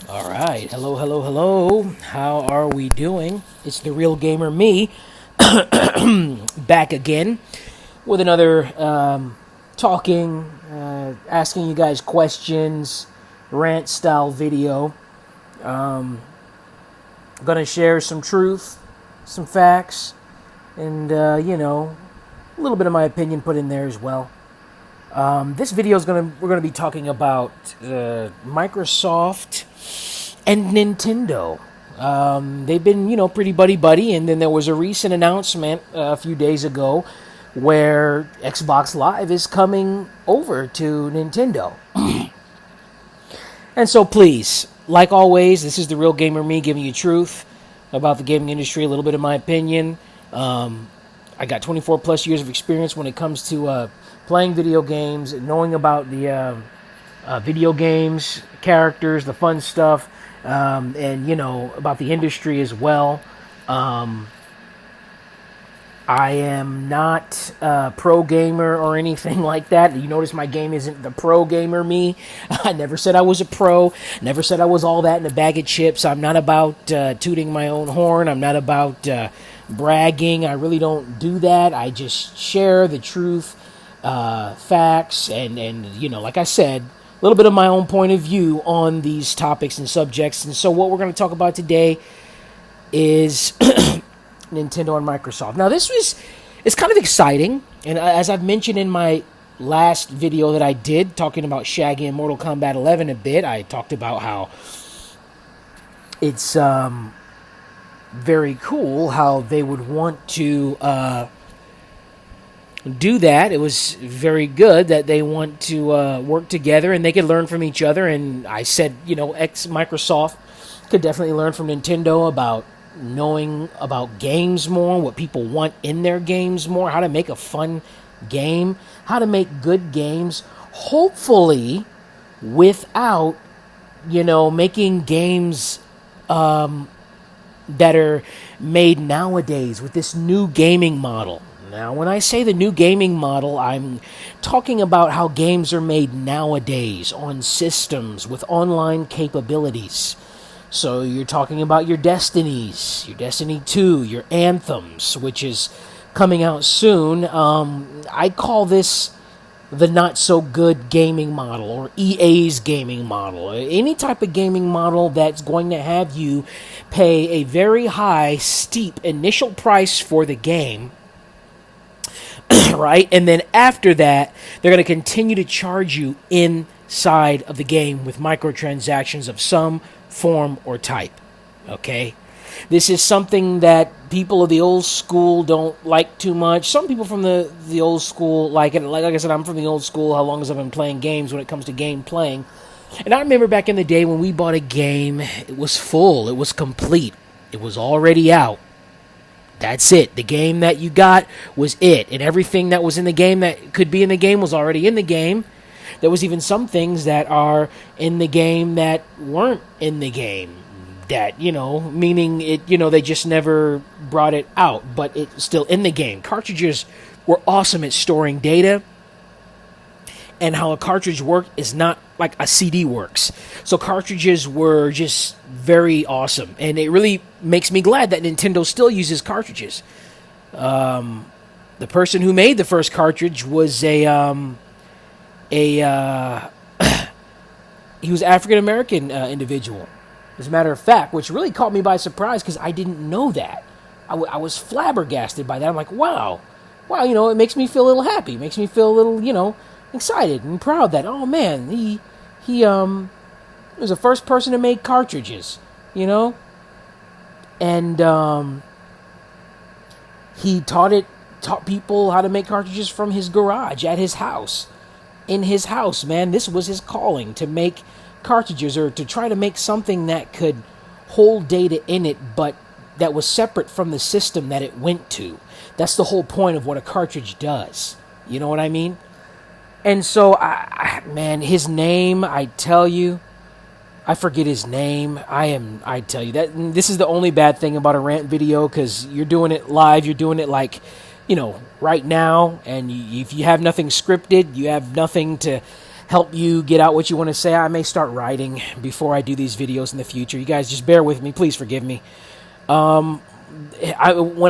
All right. Hello, hello, hello. How are we doing? It's the real gamer me back again with another talking, asking you guys questions, rant style video. Gonna share some truth, some facts, and a little bit of my opinion put in there as well. This video is we're gonna be talking about Microsoft and Nintendo. They've been, pretty buddy, and then there was a recent announcement a few days ago where Xbox Live is coming over to Nintendo. And so please, like always, this is the real gamer me giving you truth about the gaming industry, a little bit of my opinion. I got 24 plus years of experience when it comes to playing video games, knowing about the video games, characters, the fun stuff, and about the industry as well. I am not a pro gamer or anything like that. You notice my game isn't the pro gamer me. I never said I was a pro. Never said I was all that in a bag of chips. I'm not about tooting my own horn. I'm not about bragging. I really don't do that. I just share the truth, facts, and like I said, a little bit of my own point of view on these topics and subjects. And so what we're going to talk about today is Nintendo and Microsoft. Now, it's kind of exciting, and as I've mentioned in my last video that I did, talking about Shaggy and Mortal Kombat 11 a bit, I talked about how it's very cool how they would want to do that. It was very good that they want to work together and they could learn from each other. And I said, Microsoft could definitely learn from Nintendo about knowing about games more, what people want in their games more, how to make a fun game, how to make good games, hopefully without, making games that are made nowadays with this new gaming model. Now, when I say the new gaming model, I'm talking about how games are made nowadays on systems with online capabilities. So you're talking about your Destinies, your Destiny 2, your Anthems, which is coming out soon. I call this the not-so-good gaming model, or EA's gaming model. Any type of gaming model that's going to have you pay a very high, steep initial price for the game, right? And then after that, they're going to continue to charge you inside of the game with microtransactions of some form or type. Okay? This is something that people of the old school don't like too much. Some people from the old school like it. Like I said, I'm from the old school. How long as I've been playing games when it comes to game playing. And I remember back in the day when we bought a game, it was full. It was complete. It was already out. That's it. The game that you got was it. And everything that was in the game that could be in the game was already in the game. There was even some things that are in the game that weren't in the game. That, meaning it, they just never brought it out, but it's still in the game. Cartridges were awesome at storing data, and how a cartridge worked is not like a CD works. So cartridges were just very awesome, and it really makes me glad that Nintendo still uses cartridges. The person who made the first cartridge was he was African American individual. As a matter of fact, which really caught me by surprise because I didn't know that. I was flabbergasted by that. I'm like, wow, it makes me feel a little happy. It makes me feel a little, excited and proud that, oh man, he was the first person to make cartridges, and he taught people how to make cartridges from his garage at his house. In his house, man, this was his calling, to make cartridges, or to try to make something that could hold data in it, but that was separate from the system that it went to. That's the whole point of what a cartridge does. You know what I mean? And so, man, his name, I tell you, I forget his name. I tell you, that this is the only bad thing about a rant video, because you're doing it live, you're doing it like, right now, and if you have nothing scripted, you have nothing to help you get out what you want to say. I may start writing before I do these videos in the future. You guys just bear with me. Please forgive me. When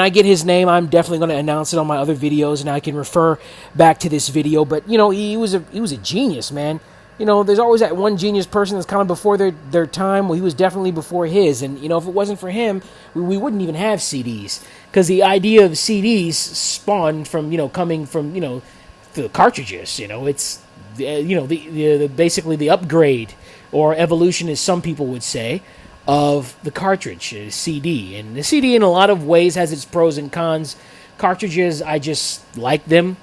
I get his name, I'm definitely going to announce it on my other videos, and I can refer back to this video. But he was a genius, man. There's always that one genius person that's kind of before their time. Well, he was definitely before his, and if it wasn't for him, we wouldn't even have CDs, because the idea of CDs spawned from coming from the cartridges. It's the basically the upgrade or evolution, as some people would say, of the cartridge, CD. And the CD in a lot of ways has its pros and cons. Cartridges, I just like them.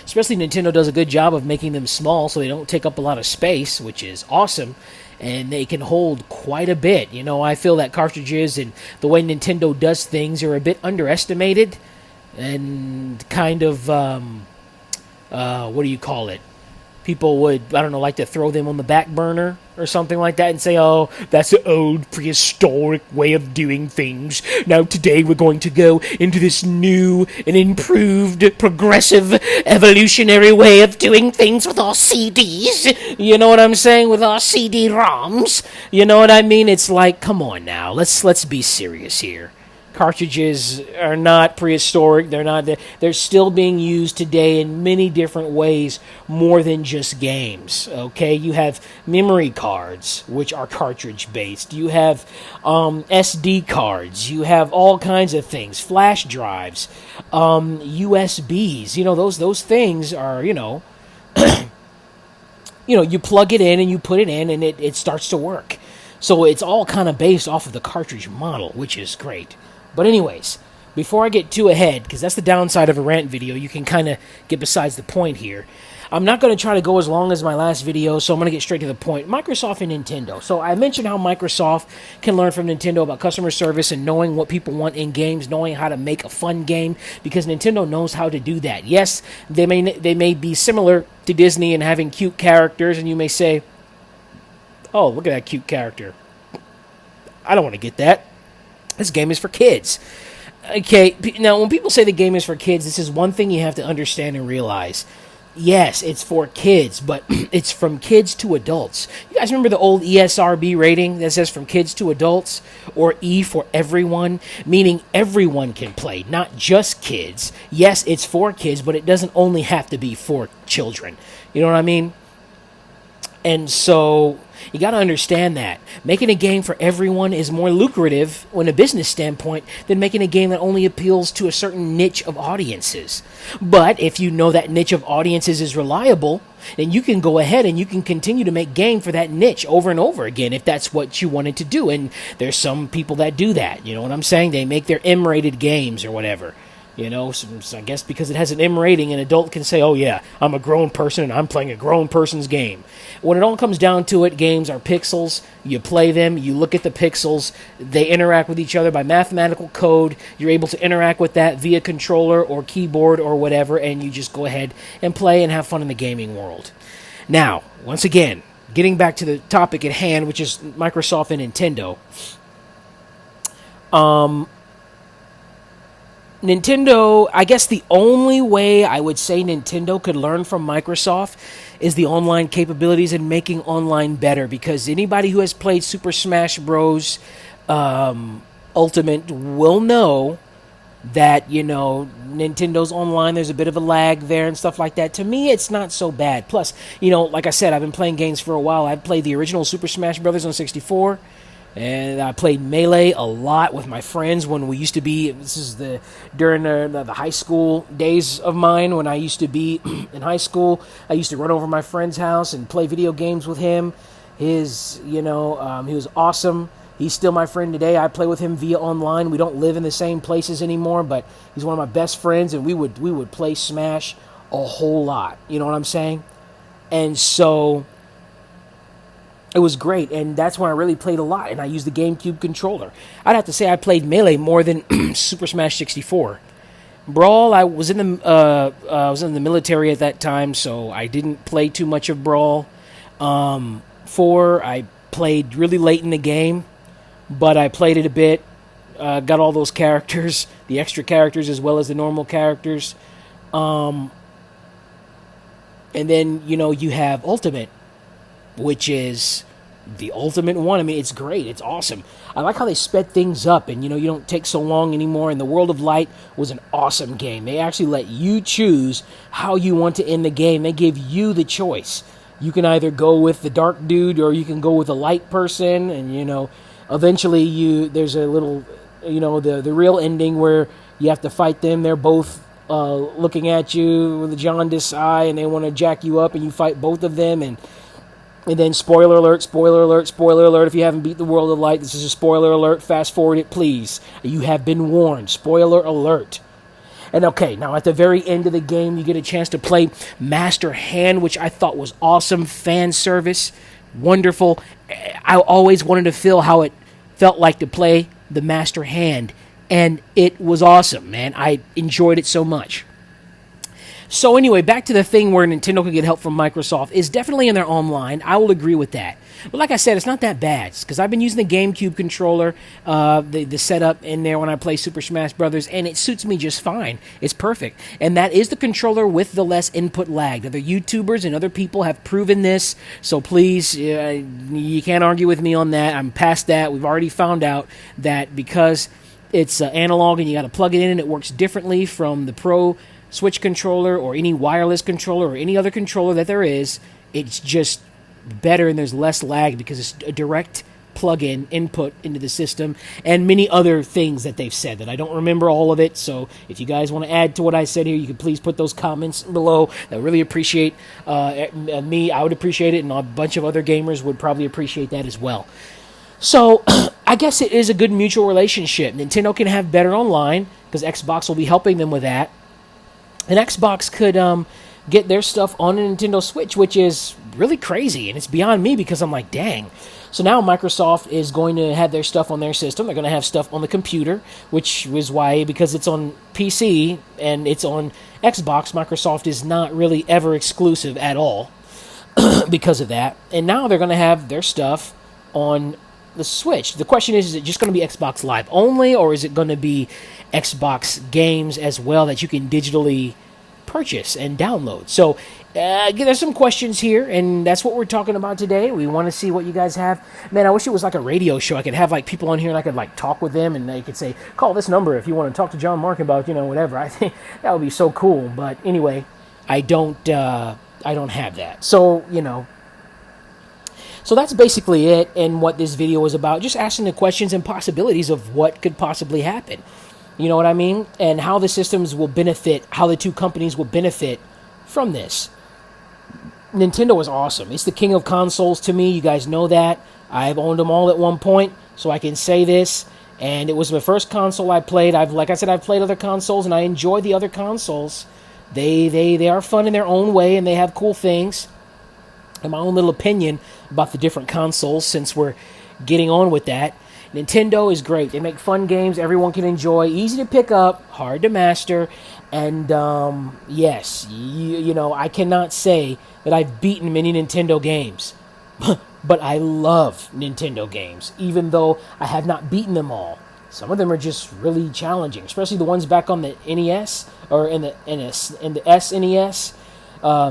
Especially Nintendo does a good job of making them small so they don't take up a lot of space, which is awesome. And they can hold quite a bit. I feel that cartridges and the way Nintendo does things are a bit underestimated. And kind of, what do you call it? People would, like to throw them on the back burner or something like that and say, oh, that's the old prehistoric way of doing things. Now today we're going to go into this new and improved, progressive, evolutionary way of doing things with our CDs. You know what I'm saying? With our CD-ROMs. You know what I mean? It's like, come on now. Let's be serious here. Cartridges are not prehistoric. They're still being used today in many different ways, more than just games. Okay, you have memory cards, which are cartridge based. You have SD cards. You have all kinds of things. Flash drives, USBs. Those things are you plug it in and you put it in and it starts to work. So it's all kind of based off of the cartridge model, which is great. But anyways, before I get too ahead, because that's the downside of a rant video, you can kind of get besides the point here. I'm not going to try to go as long as my last video, so I'm going to get straight to the point. Microsoft and Nintendo. So I mentioned how Microsoft can learn from Nintendo about customer service and knowing what people want in games, knowing how to make a fun game, because Nintendo knows how to do that. Yes, they may be similar to Disney in having cute characters, and you may say, oh, look at that cute character. I don't want to get that. This game is for kids. Okay, now when people say the game is for kids, this is one thing you have to understand and realize. Yes, it's for kids, but it's from kids to adults. You guys remember the old ESRB rating that says from kids to adults? Or E for everyone, meaning everyone can play, not just kids. Yes, it's for kids, but it doesn't only have to be for children. You know what I mean? And so you got to understand that making a game for everyone is more lucrative from a business standpoint than making a game that only appeals to a certain niche of audiences. But if you know that niche of audiences is reliable, then you can go ahead and you can continue to make game for that niche over and over again if that's what you wanted to do. And there's some people that do that. You know what I'm saying? They make their M-rated games or whatever. So I guess because it has an M rating, an adult can say, oh yeah, I'm a grown person and I'm playing a grown person's game. When it all comes down to it, games are pixels. You play them, you look at the pixels, they interact with each other by mathematical code. You're able to interact with that via controller or keyboard or whatever, and you just go ahead and play and have fun in the gaming world. Now, once again, getting back to the topic at hand, which is Microsoft and Nintendo. Nintendo, I guess the only way I would say Nintendo could learn from Microsoft is the online capabilities and making online better, because anybody who has played Super Smash Bros. Ultimate will know that, Nintendo's online, there's a bit of a lag there and stuff like that. To me, it's not so bad. Plus, like I said, I've been playing games for a while. I've played the original Super Smash Bros. On 64. And I played Melee a lot with my friends when we used to be, during the high school days of mine when I used to be in high school. I used to run over my friend's house and play video games with him. He was awesome. He's still my friend today. I play with him via online. We don't live in the same places anymore, but he's one of my best friends, and we would play Smash a whole lot. You know what I'm saying? And so it was great, and that's when I really played a lot, and I used the GameCube controller. I'd have to say I played Melee more than Super Smash 64. Brawl, I was in the military at that time, so I didn't play too much of Brawl. 4, I played really late in the game, but I played it a bit. Got all those characters, the extra characters as well as the normal characters. And then, you have Ultimate, which is the ultimate one. I mean, it's great. It's awesome. I like how they sped things up, and, you don't take so long anymore. And the World of Light was an awesome game. They actually let you choose how you want to end the game. They gave you the choice. You can either go with the dark dude or you can go with a light person, and, eventually there's a little, the real ending where you have to fight them. They're both looking at you with a jaundiced eye, and they want to jack you up, and you fight both of them. And then spoiler alert, spoiler alert, spoiler alert. If you haven't beat the World of Light, this is a spoiler alert. Fast forward it, please. You have been warned. Spoiler alert. And okay, now at the very end of the game, you get a chance to play Master Hand, which I thought was awesome. Fan service. Wonderful. I always wanted to feel how it felt like to play the Master Hand. And it was awesome, man. I enjoyed it so much. So anyway, back to the thing where Nintendo could get help from Microsoft is definitely in their online. I will agree with that. But like I said, it's not that bad because I've been using the GameCube controller, the setup in there when I play Super Smash Brothers, and it suits me just fine. It's perfect. And that is the controller with the less input lag. Other YouTubers and other people have proven this, so please, you can't argue with me on that. I'm past that. We've already found out that because it's analog and you got to plug it in and it works differently from the Pro Switch controller or any wireless controller or any other controller that there is. It's just better and there's less lag because it's a direct plug-in input into the system, and many other things that they've said that I don't remember all of it. So if you guys want to add to what I said here, you can please put those comments below. I really appreciate me. I would appreciate it, and a bunch of other gamers would probably appreciate that as well. So I guess it is a good mutual relationship. Nintendo can have better online because Xbox will be helping them with that. And Xbox could get their stuff on a Nintendo Switch, which is really crazy. And it's beyond me because I'm like, dang. So now Microsoft is going to have their stuff on their system. They're going to have stuff on the computer, which is why, because it's on PC and it's on Xbox, Microsoft is not really ever exclusive at all because of that. And now they're going to have their stuff on the Switch. The question is it just going to be Xbox Live only, or is it going to be Xbox games as well that you can digitally purchase and download? So there's some questions here, and that's what we're talking about today. We want to see what you guys have. Man, I wish it was like a radio show. I could have like people on here and I could like talk with them, and they could say, call this number if you want to talk to John Mark about, whatever. I think that would be so cool. But anyway, I don't have that. So, So that's basically it, and what this video is about. Just asking the questions and possibilities of what could possibly happen. You know what I mean? And how the systems will benefit, how the two companies will benefit from this. Nintendo is awesome. It's the king of consoles to me. You guys know that. I've owned them all at one point, so I can say this. And it was the first console I played. Like I said, I've played other consoles, and I enjoy the other consoles. They are fun in their own way, and they have cool things. And my own little opinion about the different consoles, since we're getting on with that. Nintendo is great. They make fun games everyone can enjoy, easy to pick up, hard to master, and yes, I cannot say that I've beaten many Nintendo games, but I love Nintendo games, even though I have not beaten them all. Some of them are just really challenging, especially the ones back on the NES or in the SNES.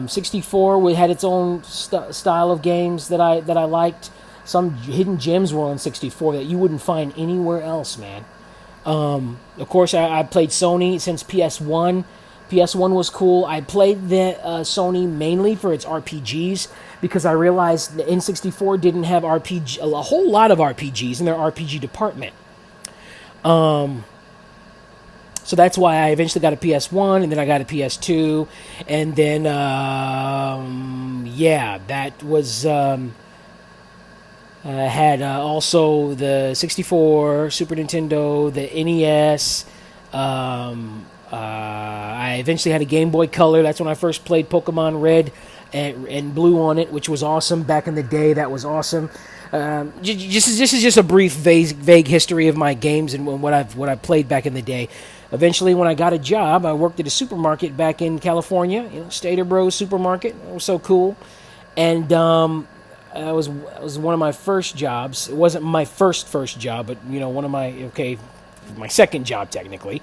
64 had its own style of games that I liked. Some hidden gems were on 64 that you wouldn't find anywhere else, man. Of course, I played Sony since PS1. PS1 was cool. I played the Sony mainly for its RPGs because I realized the N64 didn't have a whole lot of RPGs in their RPG department. So that's why I eventually got a PS1, and then I got a PS2, and then, that was... had also the 64, Super Nintendo, the NES. I eventually had a Game Boy Color. That's when I first played Pokemon Red and Blue on it, which was awesome. Back in the day, that was awesome. This is just a brief, vague history of my games and what I've played back in the day. Eventually, when I got a job, I worked at a supermarket back in California, Stater Bros Supermarket. It was so cool. And... it was one of my first jobs. It wasn't my first job, but one of my second job technically.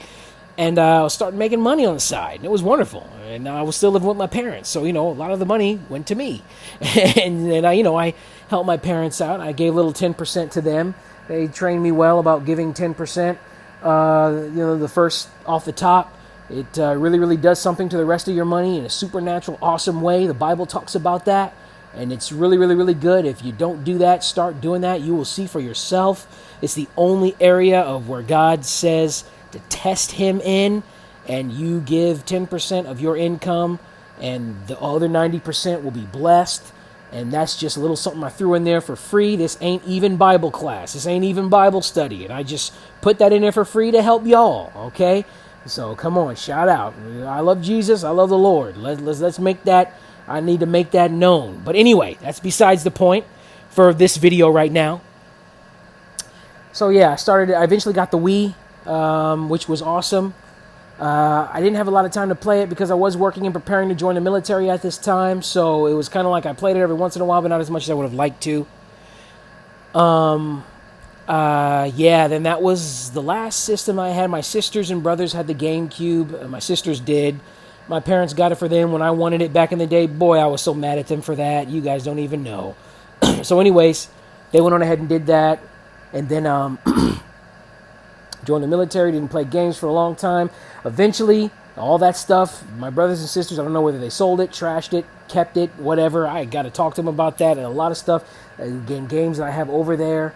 And I started making money on the side. And it was wonderful. And I was still living with my parents. So, a lot of the money went to me. And then I helped my parents out. I gave a little 10% to them. They trained me well about giving 10%. The first off the top. It really, really does something to the rest of your money in a supernatural, awesome way. The Bible talks about that. And it's really, really, really good. If you don't do that, start doing that. You will see for yourself. It's the only area of where God says to test him in, and you give 10% of your income, and the other 90% will be blessed. And that's just a little something I threw in there for free. This ain't even Bible class. This ain't even Bible study. And I just put that in there for free to help y'all, okay? So come on, shout out. I love Jesus. I love the Lord. Let's make that. I need to make that known. But anyway, that's besides the point for this video right now. So yeah, I eventually got the Wii. Which was awesome. I didn't have a lot of time to play it because I was working and preparing to join the military at this time, so it was kind of like I played it every once in a while, but not as much as I would have liked to. Then that was the last system I had. My sisters and brothers had the GameCube. My sisters did. My parents got it for them when I wanted it back in the day. Boy, I was so mad at them for that. You guys don't even know. So anyways, they went on ahead and did that, and then joined the military, didn't play games for a long time. Eventually, all that stuff, my brothers and sisters, I don't know whether they sold it, trashed it, kept it, whatever. I got to talk to them about that, and a lot of stuff. Again, games that I have over there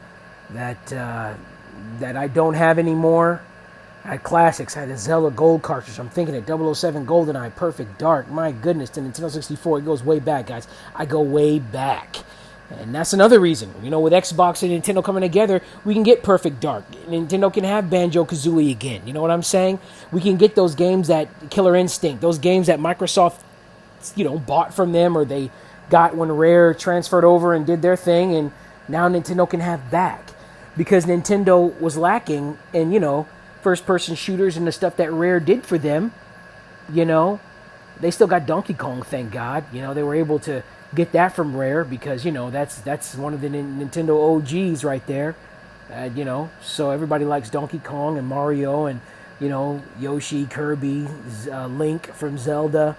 that I don't have anymore. I had classics. I had a Zelda Gold cartridge. I'm thinking of 007 GoldenEye, Perfect Dark. My goodness, the Nintendo 64, it goes way back, guys. I go way back. And that's another reason. With Xbox and Nintendo coming together, we can get Perfect Dark. Nintendo can have Banjo-Kazooie again. You know what I'm saying? We can get those games that Killer Instinct, those games that Microsoft, bought from them, or they got when Rare transferred over and did their thing, and now Nintendo can have back. Because Nintendo was lacking in, first-person shooters and the stuff that Rare did for them. They still got Donkey Kong, thank God. They were able to get that from Rare because, that's one of the Nintendo OGs right there. So everybody likes Donkey Kong and Mario and, Yoshi, Kirby, Link from Zelda.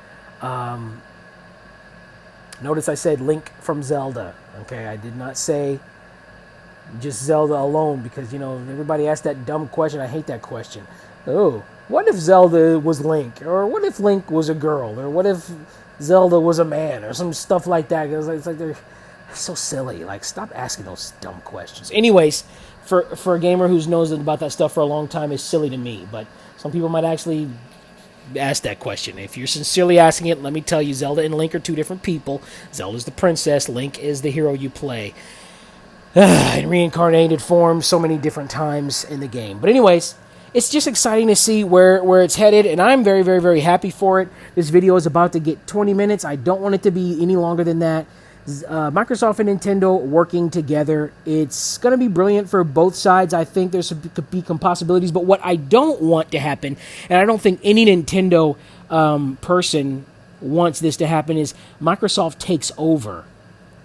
Notice I said Link from Zelda. Okay, I did not say just Zelda alone because, everybody asks that dumb question. I hate that question. Oh, what if Zelda was Link? Or what if Link was a girl? Or what if Zelda was a man? Or some stuff like that. It's like they're so silly. Like, stop asking those dumb questions. Anyways, for a gamer who knows about that stuff for a long time, it's silly to me. But some people might actually ask that question. If you're sincerely asking it, let me tell you, Zelda and Link are two different people. Zelda's the princess. Link is the hero you play. In reincarnated form so many different times in the game. But anyways, it's just exciting to see where it's headed, and I'm very, very, very happy for it. This video is about to get 20 minutes. I don't want it to be any longer than that. Microsoft and Nintendo working together. It's going to be brilliant for both sides. I think could be some possibilities, but what I don't want to happen, and I don't think any Nintendo person wants this to happen, is Microsoft takes over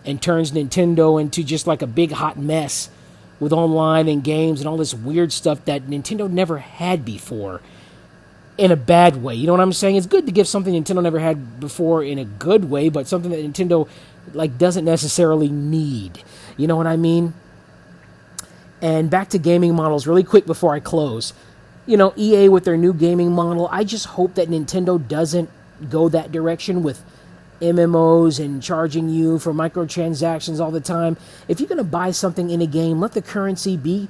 and turns Nintendo into just like a big hot mess with online and games and all this weird stuff that Nintendo never had before in a bad way. You know what I'm saying? It's good to give something Nintendo never had before in a good way, but something that Nintendo doesn't necessarily need. You know what I mean? And back to gaming models really quick before I close. EA with their new gaming model, I just hope that Nintendo doesn't go that direction with MMOs and charging you for microtransactions all the time. If you're going to buy something in a game, let the currency be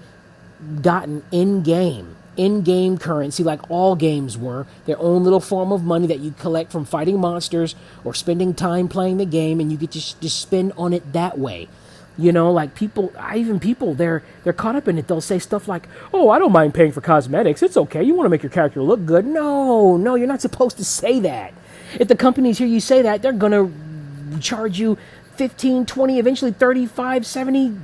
gotten in-game currency, like all games were, their own little form of money that you collect from fighting monsters or spending time playing the game, and you get to just spend on it that way. People, they're caught up in it. They'll say stuff like, oh, I don't mind paying for cosmetics. It's okay. You want to make your character look good. No, you're not supposed to say that. If the companies hear you say that, they're going to charge you $15, $20, eventually $35, $70,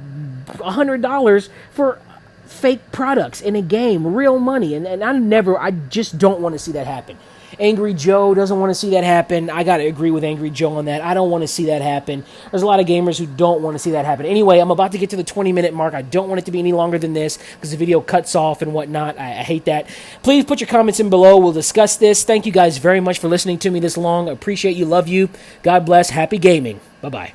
$100 for fake products in a game, real money. And I just don't want to see that happen. Angry Joe doesn't want to see that happen. I got to agree with Angry Joe on that. I don't want to see that happen. There's a lot of gamers who don't want to see that happen. Anyway, I'm about to get to the 20-minute mark. I don't want it to be any longer than this because the video cuts off and whatnot. I hate that. Please put your comments in below. We'll discuss this. Thank you guys very much for listening to me this long. I appreciate you. Love you. God bless. Happy gaming. Bye-bye.